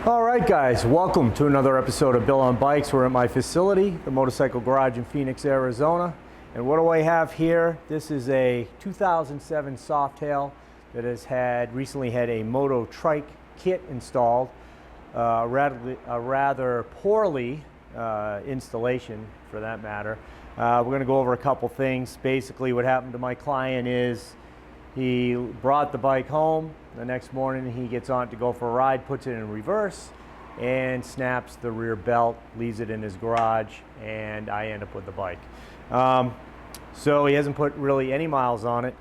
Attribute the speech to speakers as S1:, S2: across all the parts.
S1: All right, guys, welcome to another episode of Bill on Bikes. We're at my facility, the Motorcycle Garage in Phoenix, Arizona. And what do I have here? This is a 2007 Softail that has recently had a Motor Trike kit installed. A rather poorly installation, for that matter. We're going to go over a couple things. Basically, what happened to my client is he brought the bike home. The next morning he gets on to go for a ride, puts it in reverse, and snaps the rear belt, leaves it in his garage, and I end up with the bike. So he hasn't put really any miles on it.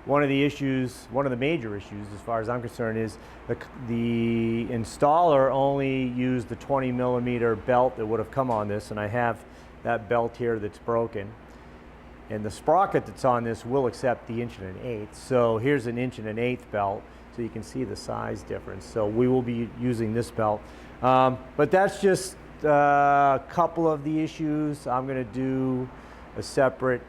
S1: One of the major issues, as far as I'm concerned, is the installer only used the 20 millimeter belt that would have come on this, and I have that belt here that's broken. And the sprocket that's on this will accept the 1 1/8. So here's an 1 1/8 belt, so you can see the size difference. So we will be using this belt. But that's just a couple of the issues. I'm going to do a separate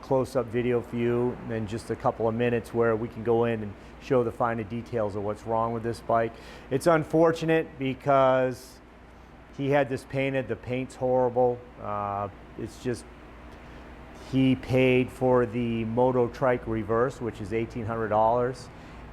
S1: close-up video for you in just a couple of minutes where we can go in and show the finer details of what's wrong with this bike. It's unfortunate because he had this painted. The paint's horrible. It's just, he paid for the Motor Trike reverse, which is $1,800,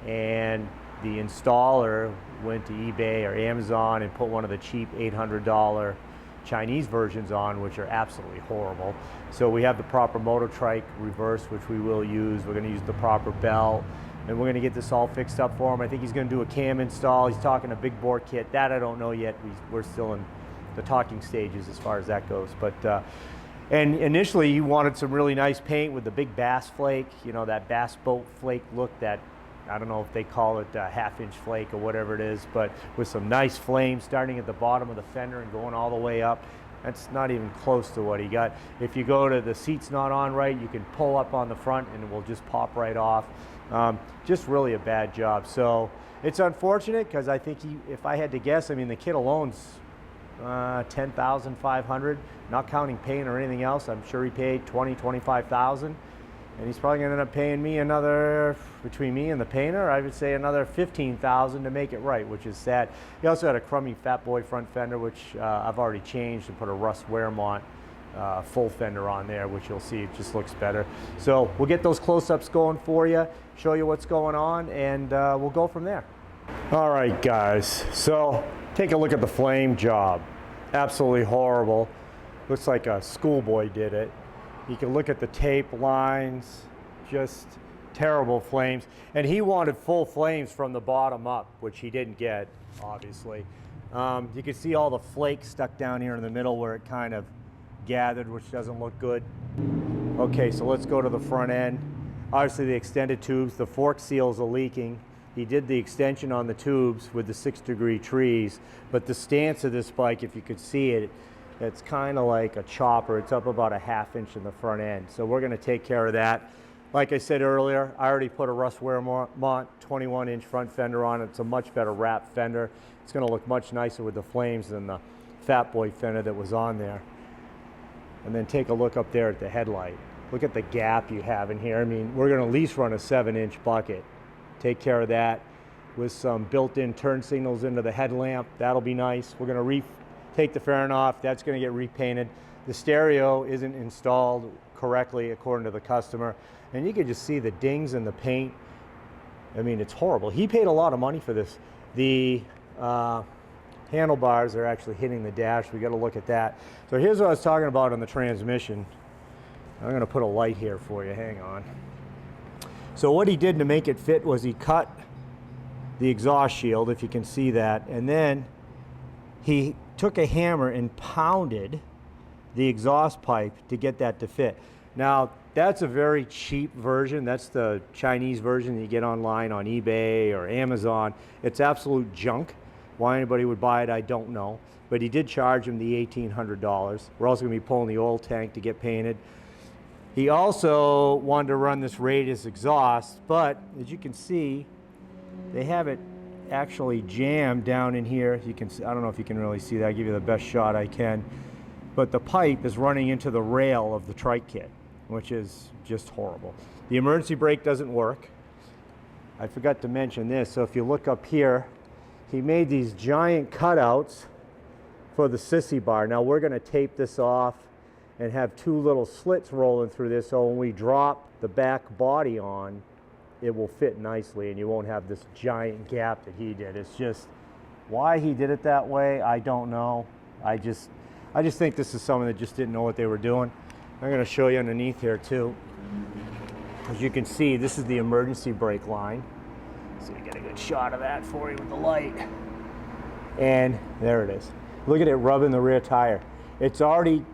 S1: and the installer went to eBay or Amazon and put one of the cheap $800 Chinese versions on, which are absolutely horrible. So we have the proper Motor Trike reverse, which we will use. We're going to use the proper belt, and we're going to get this all fixed up for him. I think he's going to do a cam install. He's talking a big bore kit. That I don't know yet. We're still in the talking stages as far as that goes. But and initially he wanted some really nice paint with the big bass flake, you know, that bass boat flake look, that I don't know if they call it a half-inch flake or whatever it is, but with some nice flames starting at the bottom of the fender and going all the way up. That's not even close to what he got. If you go to the seat's not on right, you can pull up on the front and it will just pop right off. Just really a bad job. So it's unfortunate because I think if I had to guess, I mean, the kit alone's $10,500, not counting paint or anything else. I'm sure he paid $20,000-$25,000, and he's probably going to end up paying me another, between me and the painter, I would say another $15,000 to make it right, which is sad. He also had a crummy Fat Boy front fender, which I've already changed and put a Rust Wearmont full fender on there, which you'll see it just looks better. So we'll get those close-ups going for you, show you what's going on, and we'll go from there. All right, guys, so take a look at the flame job. Absolutely horrible. Looks like a schoolboy did it. You can look at the tape lines, just terrible flames. And he wanted full flames from the bottom up, which he didn't get, obviously. You can see all the flakes stuck down here in the middle where it kind of gathered, which doesn't look good. Okay, so let's go to the front end. Obviously the extended tubes, the fork seals are leaking. He did the extension on the tubes with the 6-degree trees, but the stance of this bike, if you could see it, it's kind of like a chopper. It's up about a ½ inch in the front end. So we're going to take care of that. Like I said earlier, I already put a Rust Wearmont 21-inch front fender on it. It's a much better wrap fender. It's going to look much nicer with the flames than the Fat Boy fender that was on there. And then take a look up there at the headlight. Look at the gap you have in here. I mean, we're going to at least run a 7-inch bucket. Take care of that with some built-in turn signals into the headlamp. That'll be nice. We're going to take the fairing off. That's going to get repainted. The stereo isn't installed correctly according to the customer, and you can just see the dings in the paint. I mean, it's horrible. He paid a lot of money for this. The handlebars are actually hitting the dash. We got to look at that. So here's what I was talking about on the transmission. I'm going to put a light here for you. Hang on. So what he did to make it fit was he cut the exhaust shield, if you can see that, and then he took a hammer and pounded the exhaust pipe to get that to fit. Now, that's a very cheap version. That's the Chinese version that you get online on eBay or Amazon. It's absolute junk. Why anybody would buy it, I don't know. But he did charge him the $1,800. We're also going to be pulling the oil tank to get painted. He also wanted to run this radius exhaust, but as you can see, they have it actually jammed down in here. You can see, I don't know if you can really see that. I'll give you the best shot I can. But the pipe is running into the rail of the trike kit, which is just horrible. The emergency brake doesn't work. I forgot to mention this. So if you look up here, he made these giant cutouts for the sissy bar. Now we're going to tape this off and have two little slits rolling through this, so when we drop the back body on, it will fit nicely and you won't have this giant gap that he did. It's just, why he did it that way, I don't know. I just think this is someone that just didn't know what they were doing. I'm going to show you underneath here too. As you can see, this is the emergency brake line. So you get a good shot of that for you with the light. And there it is. Look at it rubbing the rear tire. It's already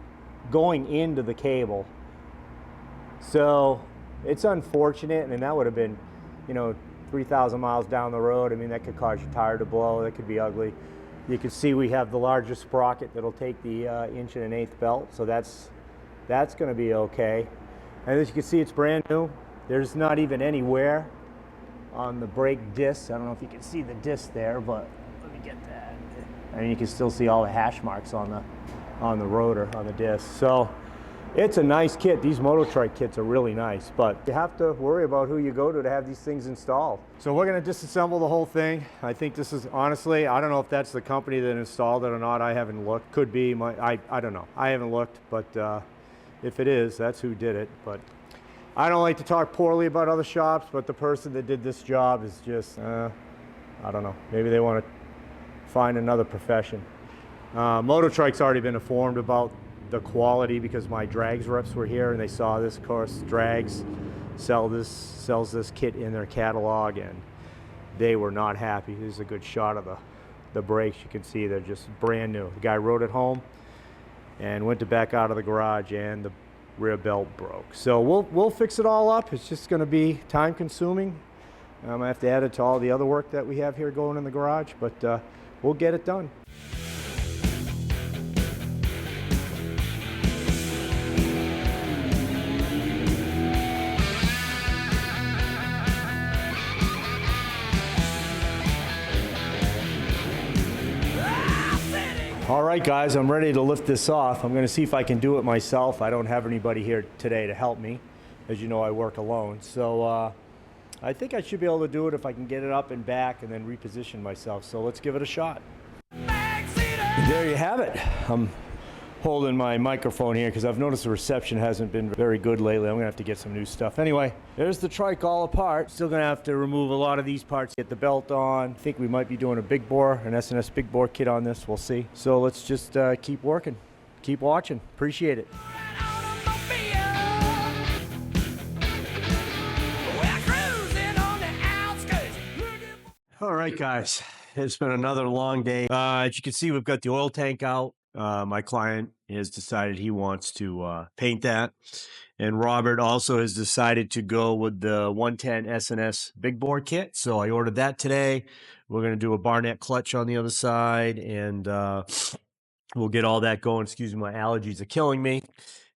S1: going into the cable. So it's unfortunate, and that would have been, 3,000 miles down the road. I mean, that could cause your tire to blow. That could be ugly. You can see we have the larger sprocket that'll take the 1 1/8" belt, so that's going to be okay. And as you can see, it's brand new. There's not even any wear on the brake disc. I don't know if you can see the disc there, but let me get that. And you can still see all the hash marks on the rotor, on the disc. So it's a nice kit. These Motor Trike kits are really nice, but you have to worry about who you go to have these things installed. So we're going to disassemble the whole thing. I think this is, honestly, I don't know if that's the company that installed it or not. I haven't looked. Could be. I don't know. I haven't looked, but if it is, that's who did it. But I don't like to talk poorly about other shops, but the person that did this job is just, I don't know. Maybe they want to find another profession. Motor Trike's already been informed about the quality because my drags reps were here and they saw this. Of course, Drags sells this kit in their catalog, and they were not happy. This is a good shot of the brakes. You can see they're just brand new. The guy rode it home and went to back out of the garage, and the rear belt broke. So we'll fix it all up. It's just going to be time consuming. I have to add it to all the other work that we have here going in the garage, but we'll get it done. All right, guys, I'm ready to lift this off. I'm going to see if I can do it myself. I don't have anybody here today to help me. As you know, I work alone. So I think I should be able to do it if I can get it up and back and then reposition myself. So let's give it a shot. There you have it. I'm holding my microphone here because I've noticed the reception hasn't been very good lately. I'm going to have to get some new stuff. Anyway, there's the trike all apart. Still going to have to remove a lot of these parts, get the belt on. I think we might be doing a big bore, an S&S big bore kit on this. We'll see. So let's just keep working. Keep watching. Appreciate it. All right, guys. It's been another long day. As you can see, we've got the oil tank out. My client has decided he wants to paint that. And Robert also has decided to go with the 110 S&S big bore kit. So I ordered that today. We're going to do a Barnett clutch on the other side, and we'll get all that going. Excuse me, my allergies are killing me.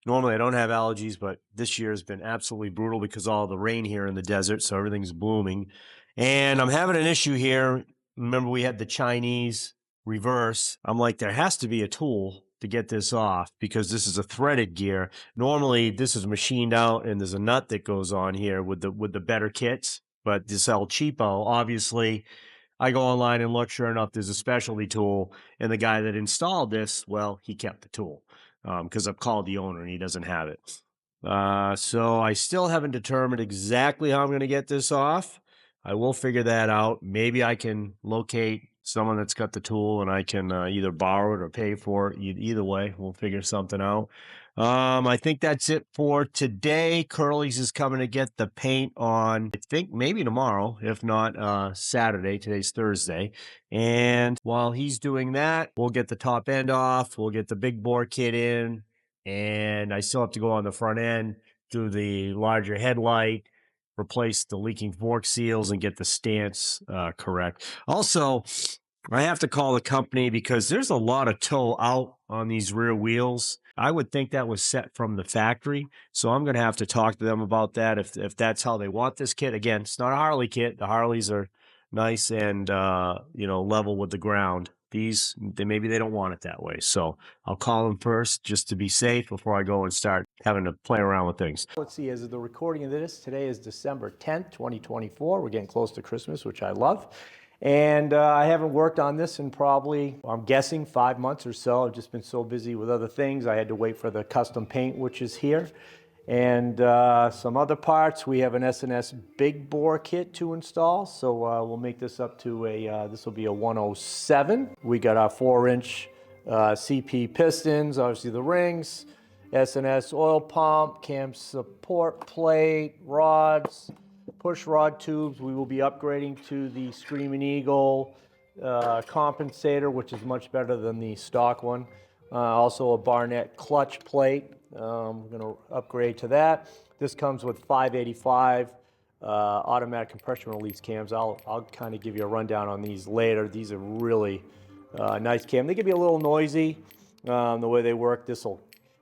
S1: Normally I don't have allergies, but this year has been absolutely brutal because of all the rain here in the desert. So everything's blooming. And I'm having an issue here. Remember, we had the Chinese reverse. I'm like, there has to be a tool to get this off because this is a threaded gear. Normally this is machined out and there's a nut that goes on here with the better kits, but this El Cheapo, obviously I go online and look, sure enough, there's a specialty tool, and the guy that installed this, well, he kept the tool because I've called the owner and he doesn't have it. So I still haven't determined exactly how I'm going to get this off. I will figure that out. Maybe I can locate someone that's got the tool and I can either borrow it or pay for it. Either way, we'll figure something out. I think that's it for today. Curly's is coming to get the paint on, I think maybe tomorrow, if not Saturday. Today's Thursday. And while he's doing that, we'll get the top end off. We'll get the big bore kit in. And I still have to go on the front end, do the larger headlight, replace the leaking fork seals, and get the stance correct. Also, I have to call the company because there's a lot of toe out on these rear wheels. I would think that was set from the factory, so I'm going to have to talk to them about that if that's how they want this kit. Again, it's not a Harley kit. The Harleys are nice and level with the ground. These, maybe they don't want it that way. So I'll call them first just to be safe before I go and start having to play around with things. Let's see, as of the recording of this, today is December 10th, 2024. We're getting close to Christmas, which I love. And I haven't worked on this in probably, I'm guessing, 5 months or so. I've just been so busy with other things. I had to wait for the custom paint, which is here. And some other parts. We have an S&S big bore kit to install. So we'll make this up to a, this will be a 107. We got our 4-inch CP pistons, obviously the rings, S&S oil pump, cam support plate, rods, push rod tubes. We will be upgrading to the Screaming Eagle compensator, which is much better than the stock one. Also a Barnett clutch plate. We're going to upgrade to that. This comes with 585 automatic compression release cams. I'll kind of give you a rundown on these later. These are really nice cam. They can be a little noisy the way they work. This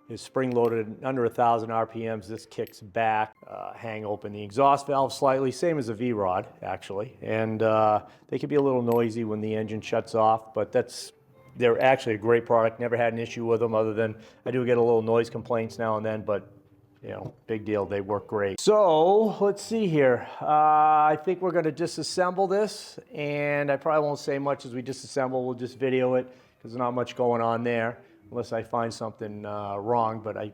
S1: is spring loaded under 1,000 RPMs. This kicks back, hang open the exhaust valve slightly, same as a V-Rod actually. And they can be a little noisy when the engine shuts off, but they're actually a great product. Never had an issue with them, other than I do get a little noise complaints now and then, but you know, big deal, they work great. So let's see here. I think we're gonna disassemble this, and I probably won't say much as we disassemble. We'll just video it because there's not much going on there, unless I find something wrong, but I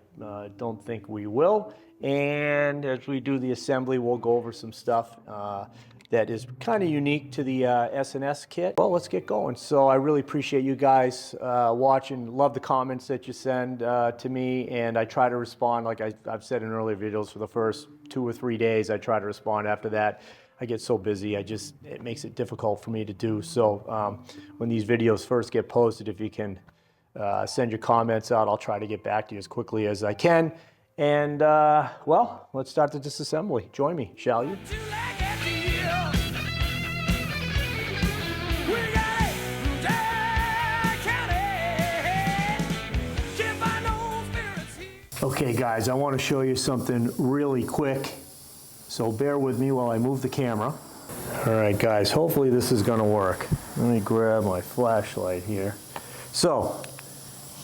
S1: don't think we will. And as we do the assembly, we'll go over some stuff that is kind of unique to the S&S kit. Well, let's get going. So I really appreciate you guys watching. Love the comments that you send to me, and I try to respond. Like I've said in earlier videos, for the first 2 or 3 days, I try to respond. After that, I get so busy, it makes it difficult for me to do. So when these videos first get posted, if you can send your comments out, I'll try to get back to you as quickly as I can. And well, let's start the disassembly. Join me, shall you? Okay guys, I want to show you something really quick, so bear with me while I move the camera. Alright guys, hopefully this is going to work. Let me grab my flashlight here. So,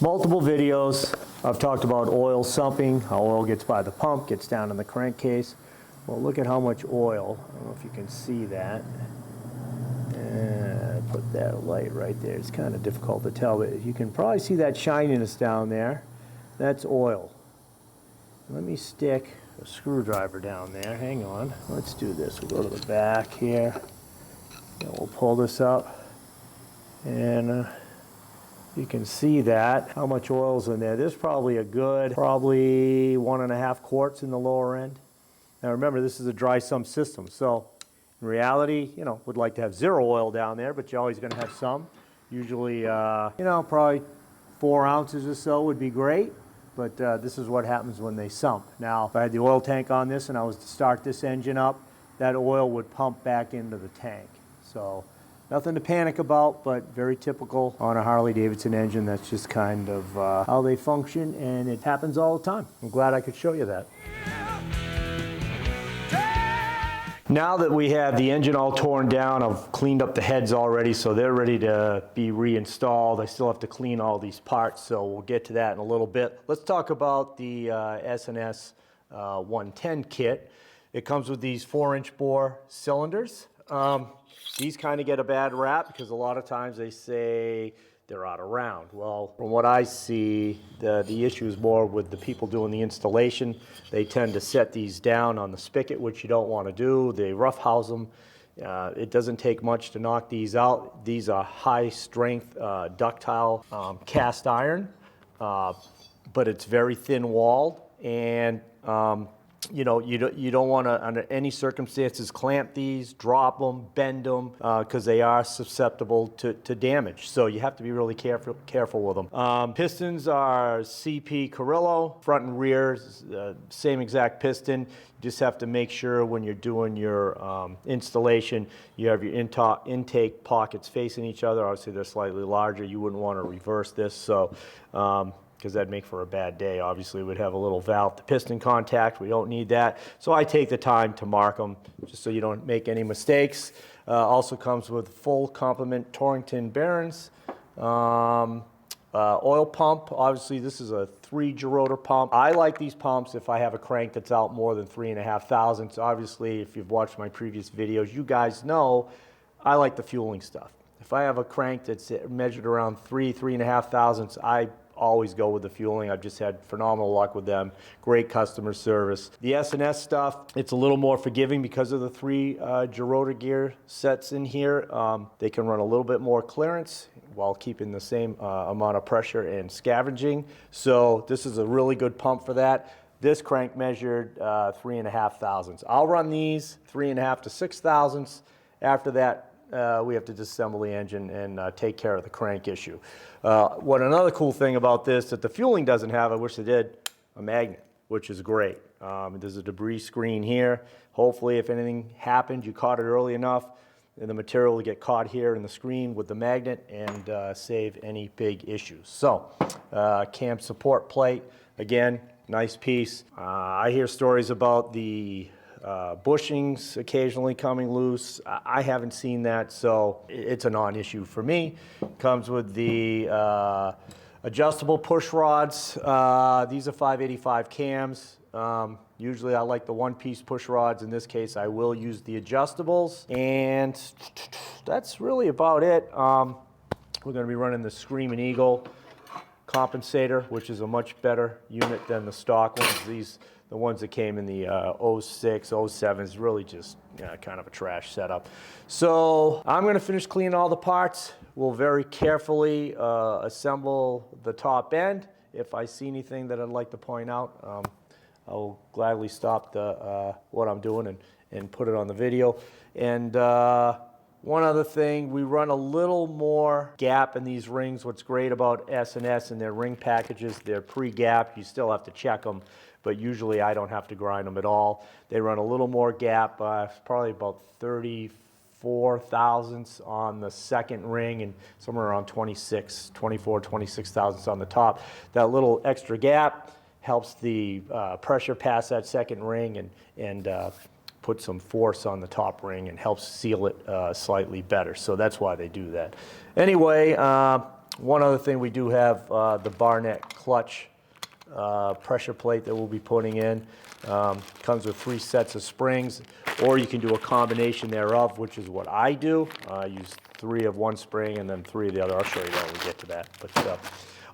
S1: multiple videos, I've talked about oil sumping, how oil gets by the pump, gets down in the crankcase. Well, look at how much oil, I don't know if you can see that. Put that light right there, it's kind of difficult to tell, but you can probably see that shininess down there. That's oil. Let me stick a screwdriver down there. Hang on. Let's do this. We'll go to the back here. And we'll pull this up. And you can see that, how much oil's in there. There's probably a good, probably 1.5 quarts in the lower end. Now remember, this is a dry sump system. So in reality, you know, would like to have 0 oil down there, but you're always going to have some. Usually, you know, probably 4 ounces or so would be great. But this is what happens when they sump. Now, if I had the oil tank on this and I was to start this engine up, that oil would pump back into the tank. So, nothing to panic about, but very typical on a Harley-Davidson engine. That's just kind of how they function, and it happens all the time. I'm glad I could show you that. Now that we have the engine all torn down, I've cleaned up the heads already, so they're ready to be reinstalled. I still have to clean all these parts, so we'll get to that in a little bit. Let's talk about the S&S 110 kit. It comes with these 4-inch bore cylinders. These kind of get a bad rap because a lot of times they say they're out of round. Well, from what I see, the issue is more with the people doing the installation. They tend to set these down on the spigot, which you don't want to do. They roughhouse them. It doesn't take much to knock these out. These are high strength ductile cast iron, but it's very thin walled, and you know, you don't want to, under any circumstances, clamp these, drop them, bend them, because they are susceptible to damage. So you have to be really careful with them. Pistons are CP Carrillo, front and rear, same exact piston. You just have to make sure when you're doing your installation, you have your intake pockets facing each other. Obviously, they're slightly larger. You wouldn't want to reverse this. So. Because that'd make for a bad day. Obviously, we'd have a little valve to piston contact. We don't need that. So I take the time to mark them just so you don't make any mistakes. Also comes with full complement Torrington bearings. Oil pump, obviously this is a 3-gerotor pump. I like these pumps if I have a crank that's out more than 3.5 thousandths. Obviously, if you've watched my previous videos, you guys know I like the fueling stuff. If I have a crank that's measured around 3.5 thousandths, I always go with the fueling. I've just had phenomenal luck with them. Great customer service. The S&S stuff, it's a little more forgiving because of the 3 gerotor gear sets in here. They can run a little bit more clearance while keeping the same amount of pressure and scavenging. So this is a really good pump for that. This crank measured 3.5 thousandths. I'll run these 3.5 to 6 thousandths. After that, we have to disassemble the engine and take care of the crank issue. What another cool thing about this that the fueling doesn't have, I wish they did, a magnet, which is great. There's a debris screen here. Hopefully, if anything happened, you caught it early enough, and the material will get caught here in the screen with the magnet and save any big issues. So, cam support plate, again, nice piece. I hear stories about the bushings occasionally coming loose. I haven't seen that, so it's a non-issue for me. Comes with the adjustable push rods. These are 585 cams. Usually I like the one-piece push rods. In this case, I will use the adjustables. And that's really about it. We're going to be running the Screaming Eagle compensator, which is a much better unit than the stock ones. The ones that came in the 06, 07 is really just kind of a trash setup. So I'm going to finish cleaning all the parts. We'll very carefully assemble the top end. If I see anything that I'd like to point out, I'll gladly stop what I'm doing and put it on the video. And one other thing, we run a little more gap in these rings. What's great about S&S and their ring packages, they're pre-gapped. You still have to check them, but usually I don't have to grind them at all. They run a little more gap, probably about 34 thousandths on the second ring and somewhere around 24, 26 thousandths on the top. That little extra gap helps the pressure pass that second ring and put some force on the top ring and helps seal it slightly better. So that's why they do that. Anyway, one other thing, we do have the Barnett clutch pressure plate that we'll be putting in. Comes with 3 sets of springs, or you can do a combination thereof, which is what I do. I use 3 of one spring and then 3 of the other. I'll show you that when we get to that. But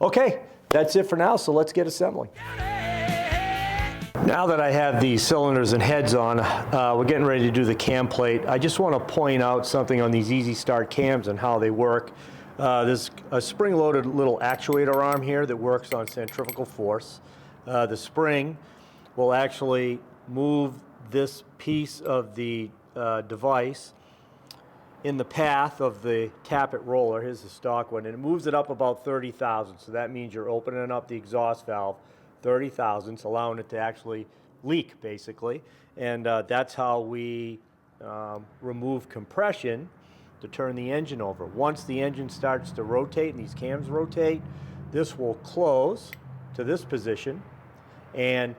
S1: okay, that's it for now, so let's get assembling. Now that I have the cylinders and heads on, we're getting ready to do the cam plate. I just want to point out something on these Easy Start cams and how they work. There's a spring-loaded little actuator arm here that works on centrifugal force. The spring will actually move this piece of the device in the path of the tappet roller. Here's the stock one, and it moves it up about 30 thousandths. So that means you're opening up the exhaust valve 30 thousandths, allowing it to actually leak, basically. And that's how we remove compression to turn the engine over. Once the engine starts to rotate and these cams rotate, this will close to this position, and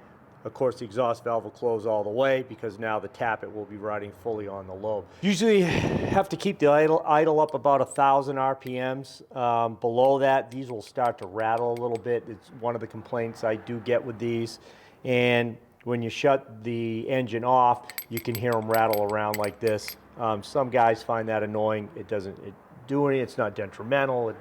S1: of course the exhaust valve will close all the way because now the tappet will be riding fully on the lobe. Usually have to keep the idle up about 1,000 RPMs. Below that, these will start to rattle a little bit. It's one of the complaints I do get with these. And when you shut the engine off, you can hear them rattle around like this. Some guys find that annoying. It doesn't do anything. It's not detrimental.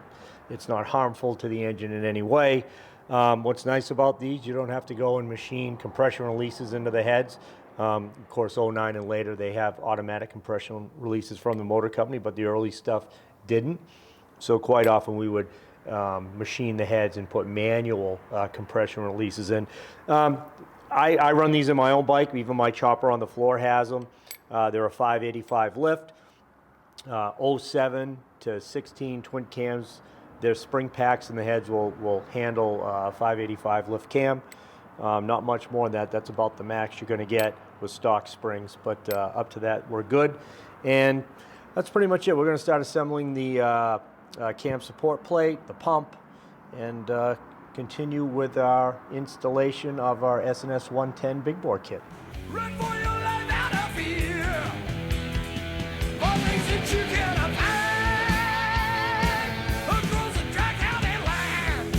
S1: It's not harmful to the engine in any way. What's nice about these, you don't have to go and machine compression releases into the heads. Of course, 09 and later, they have automatic compression releases from the motor company, but the early stuff didn't. So quite often we would machine the heads and put manual compression releases in. I run these in my own bike. Even my chopper on the floor has them. They're a 585 lift, 07 to 16 twin cams. Their spring packs in the heads will handle 585 lift cam. Not much more than that. That's about the max you're going to get with stock springs, but up to that we're good. And that's pretty much it. We're going to start assembling the cam support plate, the pump, and continue with our installation of our S&S 110 big bore kit.
S2: Run for your life out of fear. All things that you cannot find across the dry county line.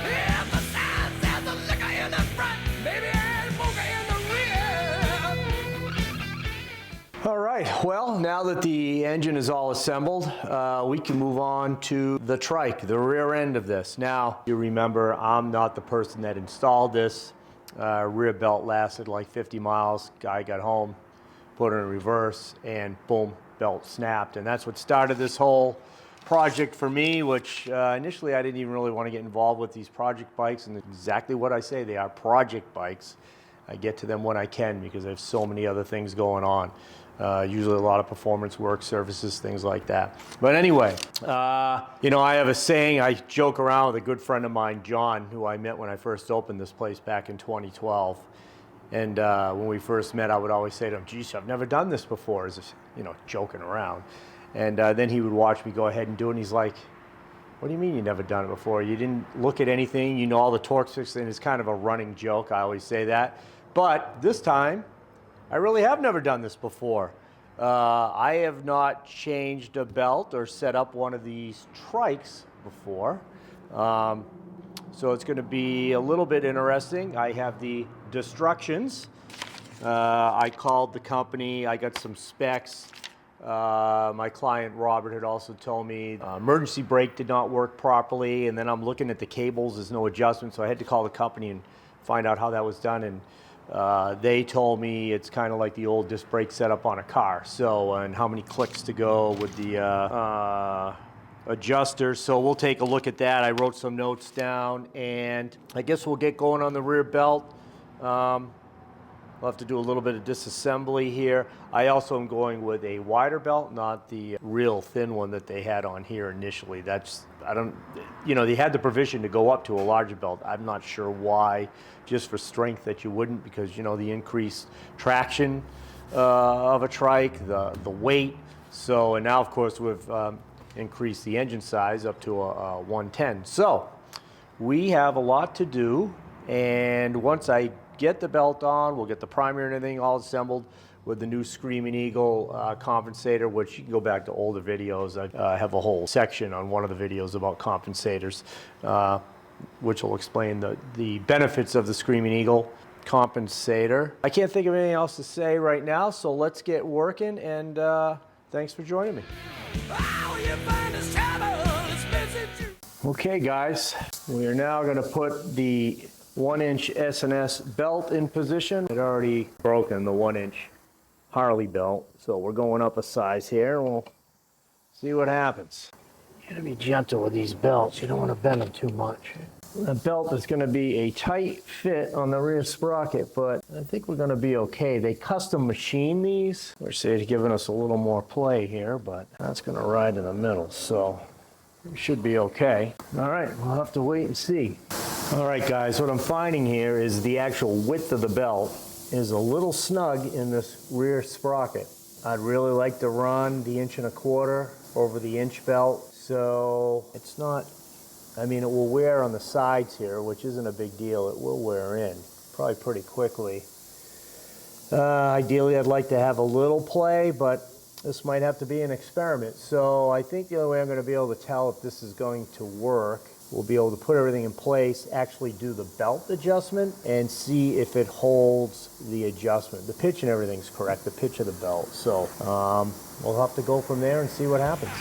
S2: If the sign says the liquor in the front, baby, and mocha in
S1: Well, now that the engine is all assembled, we can move on to the trike, the rear end of this. Now, you remember, I'm not the person that installed this. Rear belt lasted like 50 miles. Guy got home, put it in reverse, and boom, belt snapped. And that's what started this whole project for me, which initially I didn't even really want to get involved with these project bikes, and exactly what I say, they are project bikes. I get to them when I can because I have so many other things going on. Usually a lot of performance work, services, things like that. But anyway, you know, I have a saying, I joke around with a good friend of mine, John, who I met when I first opened this place back in 2012. And when we first met, I would always say to him, geez, I've never done this before, as if, you know, joking around. And then he would watch me go ahead and do it, and he's like, what do you mean you never done it before? You didn't look at anything, you know all the torque sticks, and it's kind of a running joke, I always say that. But this time, I really have never done this before. I have not changed a belt or set up one of these trikes before. So it's going to be a little bit interesting. I have the destructions. I called the company, I got some specs. My client Robert had also told me emergency brake did not work properly, and then I'm looking at the cables, there's no adjustment, so I had to call the company and find out how that was done. And they told me it's kind of like the old disc brake setup on a car. So, and how many clicks to go with the adjusters. So we'll take a look at that. I wrote some notes down, and I guess we'll get going on the rear belt. We'll have to do a little bit of disassembly here. I also am going with a wider belt, not the real thin one that they had on here initially. That's, I don't, you know, they had the provision to go up to a larger belt. I'm not sure why, just for strength that you wouldn't, because, you know, the increased traction of a trike, the weight. So, and now of course we've increased the engine size up to a 110. So we have a lot to do, and once I get the belt on, we'll get the primer and everything all assembled with the new Screaming Eagle compensator, which you can go back to older videos. I have a whole section on one of the videos about compensators, which will explain the benefits of the Screaming Eagle compensator. I can't think of anything else to say right now, so let's get working, and thanks for joining me. Okay guys, we are now going to put the 1-inch S&S belt in position. It already broken, the 1-inch Harley belt, so we're going up a size here, and we'll see what happens. You gotta be gentle with these belts, you don't want to bend them too much. The belt is going to be a tight fit on the rear sprocket, but I think we're going to be okay. They custom machine these, which they're giving us a little more play here, but that's going to ride in the middle, so we should be okay. All right, we'll have to wait and see. All right guys, what I'm finding here is the actual width of the belt is a little snug in this rear sprocket. I'd really like to run the 1.25 inches over the inch belt, so it's not, I mean, it will wear on the sides here, which isn't a big deal. It will wear in probably pretty quickly. Ideally, I'd like to have a little play, but this might have to be an experiment. So I think the only way I'm going to be able to tell if this is going to work, we'll be able to put everything in place, actually do the belt adjustment, and see if it holds the adjustment. The pitch and everything's correct, the pitch of the belt. So we'll have to go from there and see what happens.